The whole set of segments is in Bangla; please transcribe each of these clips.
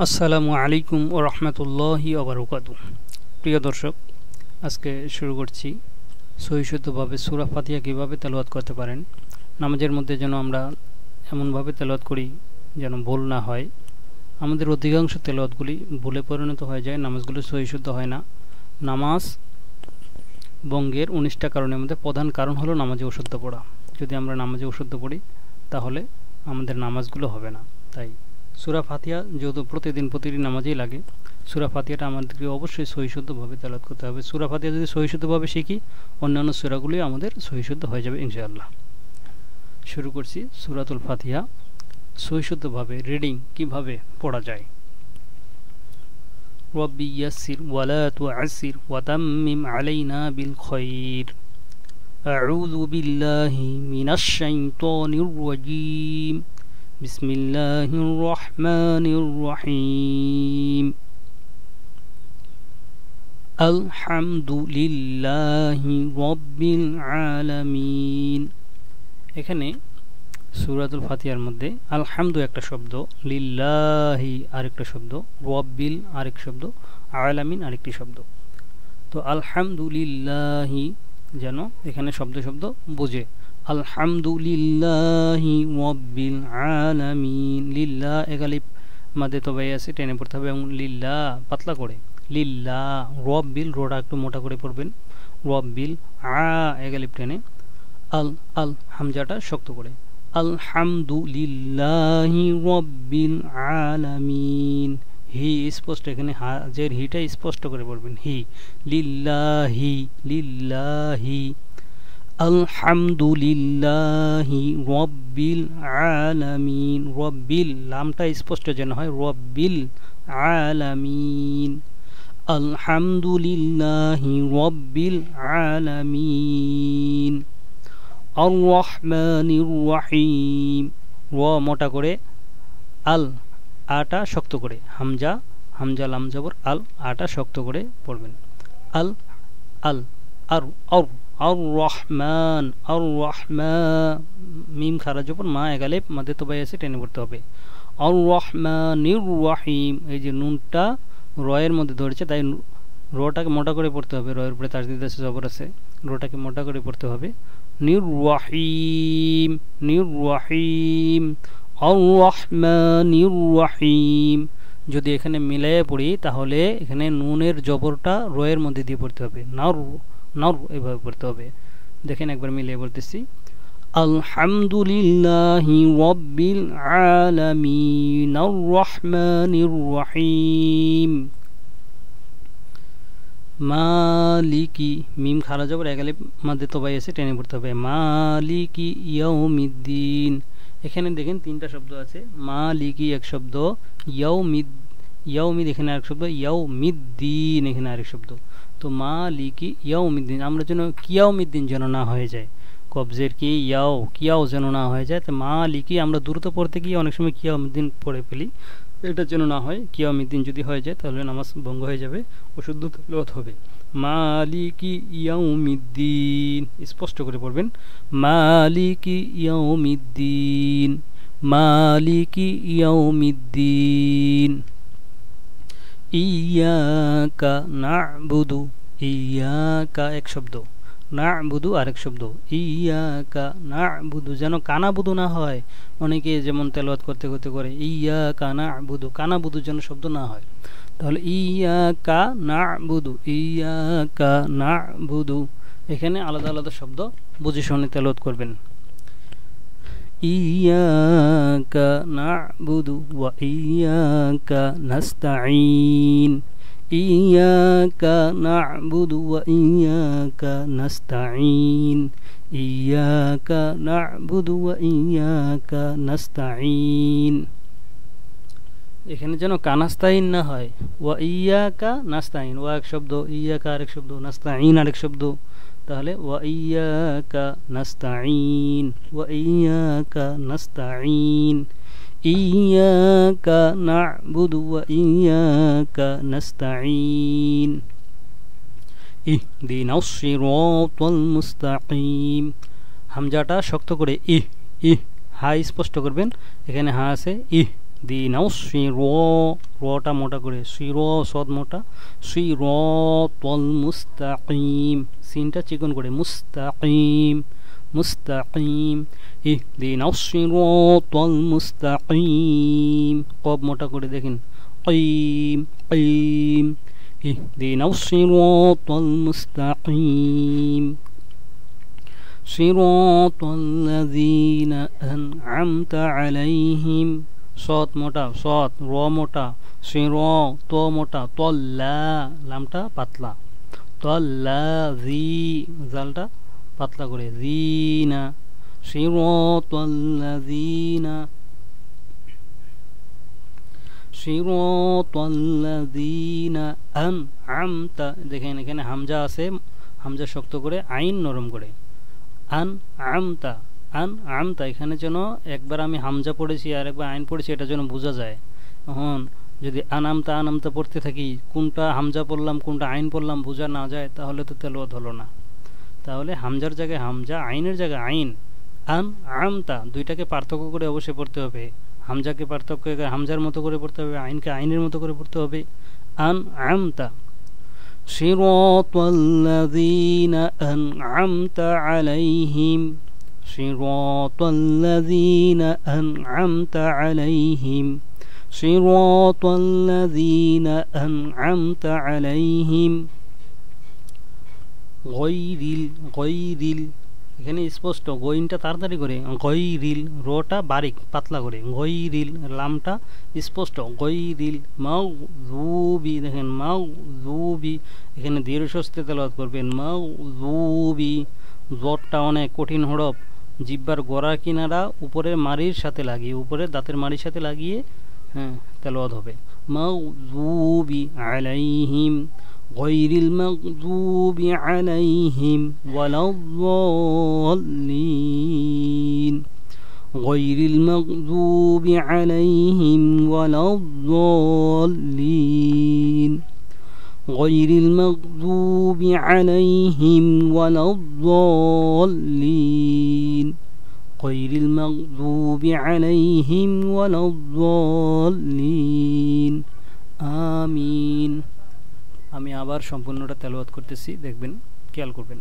আসসালামু আলাইকুম ওয়া রাহমাতুল্লাহি ওয়া বারাকাতুহু। প্রিয় দর্শক, আজকে শুরু করছি সহিহ শুদ্ধভাবে সূরা ফাতিহা কিভাবে তেলাওয়াত করতে পারেন। নামাজের মধ্যে যেন আমরা এমনভাবে তেলাওয়াত করি যেন ভুল না হয়। আমাদের অধিকাংশ তেলাওয়াতগুলি ভুলে পরিণত হয়ে যায়, নামাজগুলো সহিহ শুদ্ধ হয় না। নামাজ ভঙ্গের 19টা কারণের মধ্যে প্রধান কারণ হলো নামাজে অশুদ্ধ পড়া। যদি আমরা নামাজে অশুদ্ধ পড়ি তাহলে আমাদের নামাজগুলো হবে না। তাই সূরা ফাতিহা যেহেতু প্রতিদিন নামাজেই লাগে, সূরা ফাতিহাটা আমাদেরকে অবশ্যই সহিহ শুদ্ধভাবে তেলাওয়াত করতে হবে। সূরা ফাতিহা যদি সহিহ শুদ্ধভাবে শিখি, অন্যান্য সূরাগুলি আমাদের সহিহ শুদ্ধ হয়ে যাবে ইনশাআল্লাহ। শুরু করছি সূরাতুল ফাতিহা সহিহ শুদ্ধভাবে রিডিং কিভাবে পড়া যায়। রব্বি ইয়াসসির ওয়ালা তুআসসির ওয়া তাম্মিম আলাইনা বিল খায়র। আউযু বিল্লাহি মিনাশ শাইতানির রাজীম। বিসমিল্লাহির রহমানির রহিম। আলহামদুলিল্লাহি রাব্বিল আলামিন। এখানে সূরাতুল ফাতিহার মধ্যে আলহামদু একটা শব্দ, লিল্লাহি আরেকটা শব্দ, রাব্বিল আরেক শব্দ, আলামিন আরেকটি শব্দ। তো আলহামদুলিল্লাহি যেন এখানে শব্দ শব্দ বোঝে। আলহামদুলিল্লাহি রাব্বিল আলামিন। লিল্লাহ একালিফ মাদে তবাই আছে, টেনে পড়তে হবে এবং লিল্লাহ পাতলা করে লিল্লাহ। রাব্বিল রোটা একটু মোটা করে পড়বেন। রাব্বিল একালিফ টেনে, আল আল হামজাটা শক্ত করে। আলহামদুলিল্লাহি রাব্বিল আলামিন। হি স্পষ্ট, এখানে হাজের হিটা স্পষ্ট করে পড়বেন। হি লিল্লাহি লিল্লাহি। আলহামদুলিল্লাহি রাব্বিল আলামিন। রাব্বিল লামটা স্পষ্ট যেন হয়, রাব্বিল আলামিন। আলহামদুলিল্লাহি রাব্বিল আলামিন। আর রহমানির রহিম। মোটা করে, আল আটা শক্ত করে, হামজা লাম জবর আল আটা শক্ত করে পড়বেন। আল আল আর আর আর রহমান। আর রহমান মিম খারা জবর মা একালিফ মাদে তবাই আছে, টেনে পড়তে হবে। আর রহমানির রহিম। এই যে নুনটা রয়ের মধ্যে ধরেছে, তাই রটাকে মোটা করে পড়তে হবে। রয়ের উপরে তাসদীদ আছে, জবর আছে, রটাকে মোটা করে পড়তে হবে। নির-রহিম নির-রহিম। আর রহমানির রহিম। যদি এখানে মিলাইয়ে পড়ি তাহলে এখানে নুনের জবরটা রয়ের মধ্যে দিয়ে পড়তে হবে, নার নার এভাবে পড়তে হবে। দেখেন একবার মিলিয়ে বলতেছি। আলহামদুলিল্লাহি রাব্বিল আলামিন। আর রহমানির রহিম। মালিকি মিম খারা জবর একালিফ মাদে তবাই আছে, টেনে পড়তে হবে। মালিকি ইয়াউমিদ্দিন। এখানে দেখেন তিনটা শব্দ আছে। মালিকি এক শব্দ, ইয়াউমিদ এখানে আরেক শব্দ, ইয়াউমিদ্দিন এখানে আরেক শব্দ। তো মালিকি ইয়াউমিদ্দিন আমরা যেন কিয়াউমিদ্দিন যেন না হয়ে যায়, কবজের কি কিয়াও যেন না হয়ে যায়। তো মালিকি আমরা দ্রুত পড়তে গিয়ে অনেক সময় কিয়াউমিদ্দিন পড়ে ফেলি, এটা যেন না হয়। কিয়াউমিদ্দিন যদি হয়ে যায় তাহলে নামাজ ভঙ্গ হয়ে যাবে, অশুদ্ধ তেলাওয়াত হবে। মালিকি ইয়াউমিদ্দিন স্পষ্ট করে পড়বেন। মালিকি ইয়াউমিদ্দিন। মালিকি ইয়াউমিদ্দিন। ইয়াকা না'বুদু। ইয়াকা এক শব্দ, না'বুদু আরেক শব্দ। ইয়াকা না'বুদু যেন কানাবুদু না হয়। অনেকে যেমন তেলাওয়াত করতে করতে করে ইয়াকা না'বুদু, কানাবুদু যেন শব্দ না হয়। তাহলে ইয়াকা না'বুদু, ইয়াকা না'বুদু। এখানে আলাদা আলাদা শব্দ বুঝে শুনে তেলাওয়াত করবেন। ইয়াকা না'বুদু ওয়া ইয়াকা নাস্তাঈন। ইয়াকা না'বুদু ওয়া ইয়াকা নাস্তাঈন। ইয়াকা না'বুদু ওয়া ইয়াকা নাস্তাঈন। এখানে যেন কানাস্তাইন না হয়। ওয়া ইয়াকা নাস্তাইন, ওয়া এক শব্দ, ইয়াকা আরেক শব্দ, নাস্তাঈন আরেক শব্দ। তাহলে ওয়া ইয়াকা নাস্তাঈন, ওয়া ইয়াকা নাস্তাঈন। ইয়াকা না'বুদু ওয়া ইয়াকা নাস্তাঈন। ইহদিনাস সিরাতাল মুস্তাকিম। হামজাটা শক্ত করে হা স্পষ্ট করবেন। এখানে হা আছে, ইহদিনাস সিরাত রটা মোটা করে, সদ মোটা, সিরাতাল মুস্তাকিম, সিনটা চিকন করে, মুস্তাকিম মুস্তাকিম, ইহদিনাস সিরাতাল মুস্তাকিম, কব মোটা করে দেখেন, কিম কিম, ইহদিনাস সিরাতাল মুস্তাকিম, সিরাতাল্লাযীনা আন'আমতা আলাইহিম, সদ মোটা, সদ র মোটা, ত মোটা, তল্লা লামটা পাতলা, তল্লাযী জালটা পাতলা করে, যিনা, সিরাতাল্লাযীনা, সিরাতাল্লাযীনা আন'আমতা, দেখেন এখানে হামজা আছে, হামজা শক্ত করে, আইন নরম করে, আন'আমতা, আন'আমতা, এখানে যেন একবার আমি হামজা পড়েছি আর একবার আইন পড়েছি, এটা যেন বোঝা যায়। এখন যদি আনামতা আনামতা পড়তে থাকি, কোনটা হামজা পড়লাম কোনটা আইন পড়লাম বোঝা না যায়, তাহলে তো তেলাওয়াত হলো না। তাহলে হামজার জায়গায় হামজা, আইনের জায়গায় আইন, আন'আমতা, দুইটাকে পার্থক্য করে অবশ্যই পড়তে হবে। হামজাকে পার্থক্য হামজার মতো করে পড়তে হবে, আইনকে আইনের মতো করে পড়তে হবে। আন'আমতা, সিরাতাল্লাযীনা আন'আমতা আলাইহিম, সিরাতাল্লাযীনা আন'আমতা আলাইহিম, সিরাতাল্লাযীনা আন'আমতা আলাইহিম, গৈরিল, এখানে স্পষ্ট, গইনটা তাড়াতাড়ি করে, গৈরিল, রটা বারিক পাতলা করে, গৈরিল, লামটা স্পষ্ট, গৈরিল মাগযুবি, দেখেন মাগযুবি, এখানে দীর্ঘস্বস্তে তেলাওয়াত করবেন, মাগযুবি, জটটা অনেক কঠিন হরফ, জিহ্বার গোড়ার কিনারা উপরের মাড়ির সাথে লাগিয়ে, উপরের দাঁতের মাড়ির সাথে লাগিয়ে তেলাওয়াত হবে, মাগযুবি আলাইহিম, গায়রিল মাগযুবি আলাইহিম ওয়ালাদ-দাল্লিন, গায়রিল মাগযুবি আলাইহিম ওয়ালাদ-দাল্লিন, গায়রিল মাগযুবি আলাইহিম ওয়ালাদ-দাল্লিন, গায়রিল মাগযুবি আলাইহিম ওয়ালাদ-দাল্লিন, আমিন। আমি আবার সম্পূর্ণটা তেলাওয়াত করতেছি, দেখবেন, খেয়াল করবেন।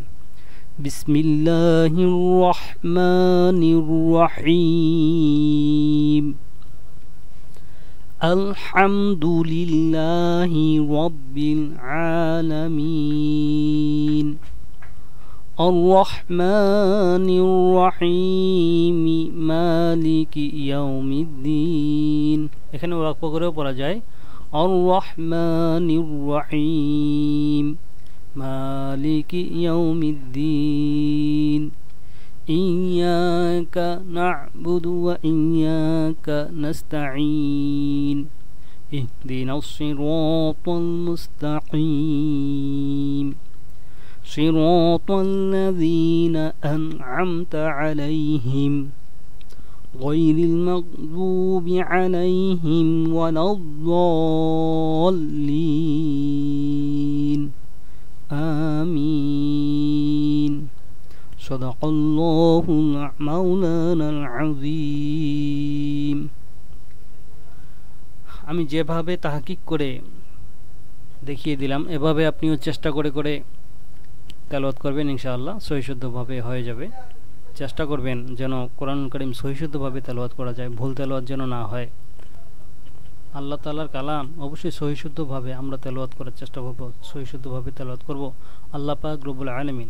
বিসমিল্লাহির রহমানির রহিম, আলহামদুলিল্লাহি রাব্বিল আলামিন, আর রহমানির রহিম, মালিকি ইয়াউমিদ্দিন। এখানে ওয়াকফ করেও পড়া যায়, الرحمن الرحيم مالك يوم الدين إياك نعبد وإياك نستعين اهدنا الصراط المستقيم صراط الذين أنعمت عليهم غير المغضوب عليهم ولا الضالين آمين صدق الله مولانا العظيم। আমি যেভাবে তাহকিক করে দেখিয়ে দিলাম, এভাবে আপনিও চেষ্টা করে করে তেলাওয়াত করবেন, ইনশাআল্লাহ সহিশুদ্ধভাবে হয়ে যাবে। চেষ্টা করবেন যেন কোরআন কারীম সহিশুদ্ধভাবে তেলাওয়াত করা যায়, ভুল তেলাওয়াত যেন না হয়। আল্লাহ তাআলার কালাম অবশ্যই সহিশুদ্ধভাবে আমরা তেলাওয়াত করার চেষ্টা করব, সহিশুদ্ধভাবে তেলাওয়াত করব। আল্লাহ পাক রব্বুল আলামিন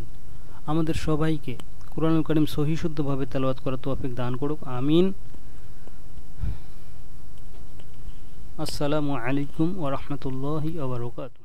আমাদের সবাইকে কোরআন কারীম সহিশুদ্ধভাবে তেলাওয়াত করার তৌফিক দান করুক, আমিন। আসসালামু আলাইকুম ওয়া রাহমাতুল্লাহি ওয়া বারাকাতুহু।